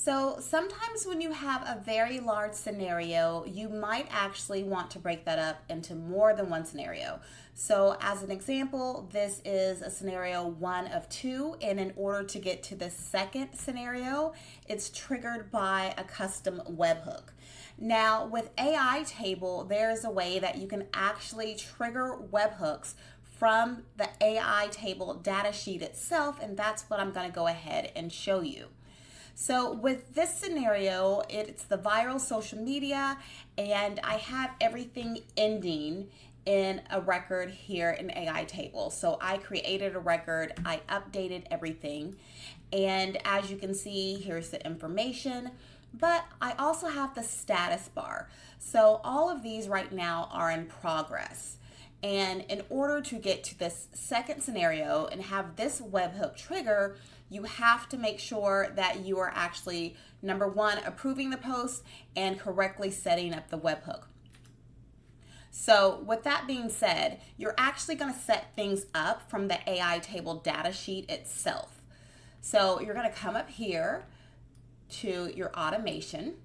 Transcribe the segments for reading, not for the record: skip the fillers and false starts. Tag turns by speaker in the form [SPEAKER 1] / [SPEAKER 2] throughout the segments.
[SPEAKER 1] So sometimes when you have a very large scenario, you might actually want to break that up into more than one scenario. So as an example, this is a scenario 1 of 2, and in order to get to the second scenario, it's triggered by a custom webhook. Now with AITable, there's a way that you can actually trigger webhooks from the AITable data sheet itself, and that's what I'm going to go ahead and show you. So with this scenario, it's the viral social media, and I have everything ending in a record here in AITable. So I created a record, I updated everything, and as you can see, here's the information, but I also have the status bar. So all of these right now are in progress. And in order to get to this second scenario and have this webhook trigger, you have to make sure that you are actually, number one, approving the post and correctly setting up the webhook. So with that being said, you're actually going to set things up from the AITable data sheet itself. So you're going to come up here to your automation.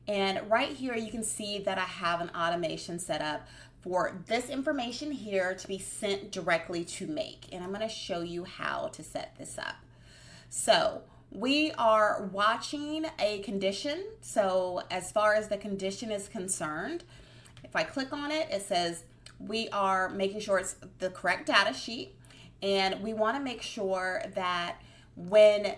[SPEAKER 1] And right here, you can see that I have an automation set up for this information here to be sent directly to Make. And I'm going to show you how to set this up. So we are watching a condition. So as far as the condition is concerned, if I click on it, it says we are making sure it's the correct data sheet. And we want to make sure that when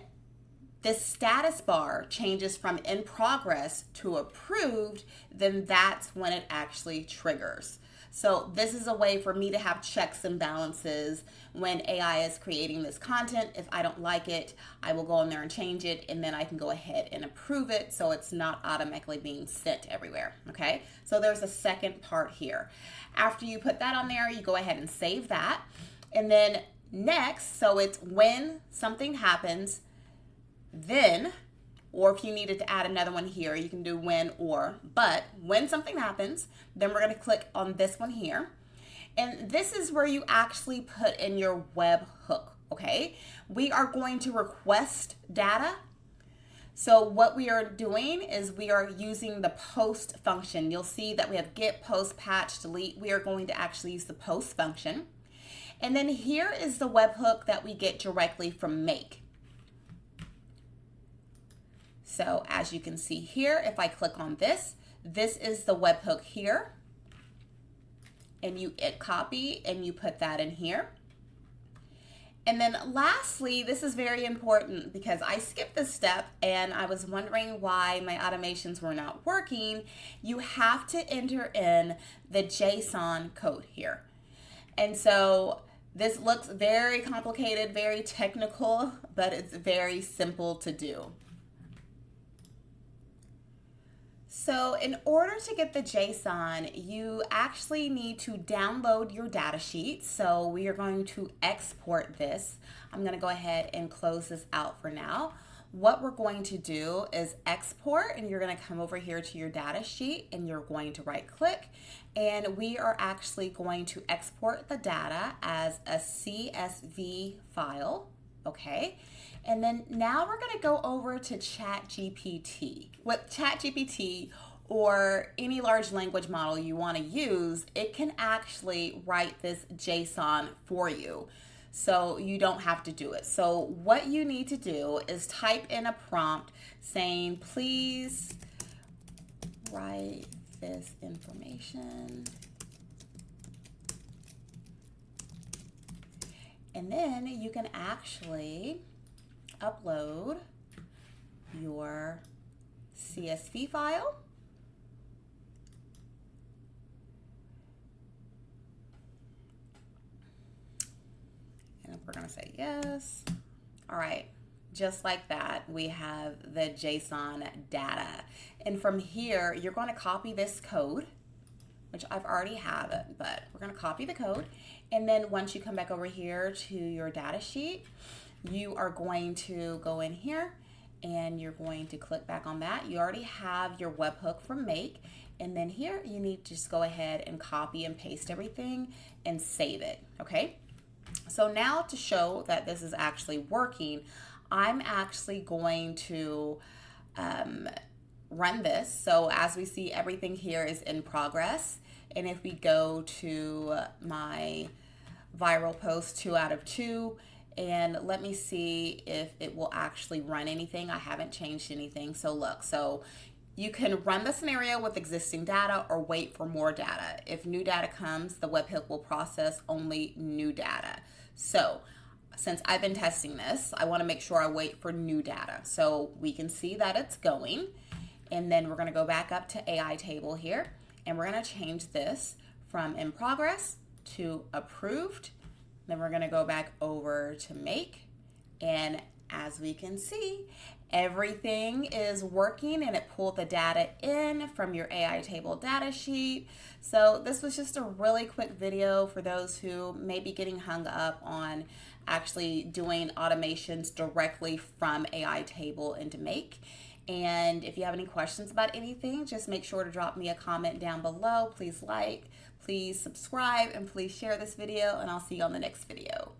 [SPEAKER 1] this status bar changes from in progress to approved, then that's when it actually triggers. So this is a way for me to have checks and balances when AI is creating this content. If I don't like it, I will go in there and change it, and then I can go ahead and approve it so it's not automatically being sent everywhere, okay? So there's a second part here. After you put that on there, you go ahead and save that. And then next, so it's when something happens, then, or if you needed to add another one here, you can do when or, but when something happens, then we're going to click on this one here. And this is where you actually put in your webhook, okay? We are going to request data. So what we are doing is we are using the post function. You'll see that we have get, post, patch, delete. We are going to actually use the post function. And then here is the webhook that we get directly from Make. So as you can see here, if I click on this, this is the webhook here. And you copy and you put that in here. And then lastly, this is very important because I skipped this step and I was wondering why my automations were not working. You have to enter in the Json code here. And so this looks very complicated, very technical, but it's very simple to do. So in order to get the JSON, you actually need to download your data sheet. So we are going to export this. I'm going to go ahead and close this out for now. What we're going to do is export, and you're going to come over here to your data sheet and you're going to right click, and we are actually going to export the data as a CSV file. Okay. And then now we're going to go over to ChatGPT. With ChatGPT or any large language model you want to use, it can actually write this JSON for you. So you don't have to do it. So what you need to do is type in a prompt saying, please write this information. And then you can actually upload your CSV file. And we're going to say yes. All right. Just like that, we have the JSON data. And from here, you're going to copy this code, which I've already have it, but we're going to copy the code. And then once you come back over here to your data sheet, you are going to go in here and you're going to click back on that. You already have your webhook from Make. And then here you need to just go ahead and copy and paste everything and save it, okay? So now to show that this is actually working, I'm actually going to run this. So as we see, everything here is in progress. And if we go to my viral post 2 out of 2, and let me see if it will actually run anything. I haven't changed anything. So look, so you can run the scenario with existing data or wait for more data. If new data comes, the webhook will process only new data. So since I've been testing this, I want to make sure I wait for new data. So we can see that it's going. And then we're going to go back up to AITable here, and we're going to change this from in progress to approved. Then we're going to go back over to make, and as we can see, everything is working, and it pulled the data in from your AITable data sheet. So this was just a really quick video for those who may be getting hung up on actually doing automations directly from AITable into Make. And if you have any questions about anything, just make sure to drop me a comment down below. Please like, please subscribe, and please share this video, and I'll see you on the next video.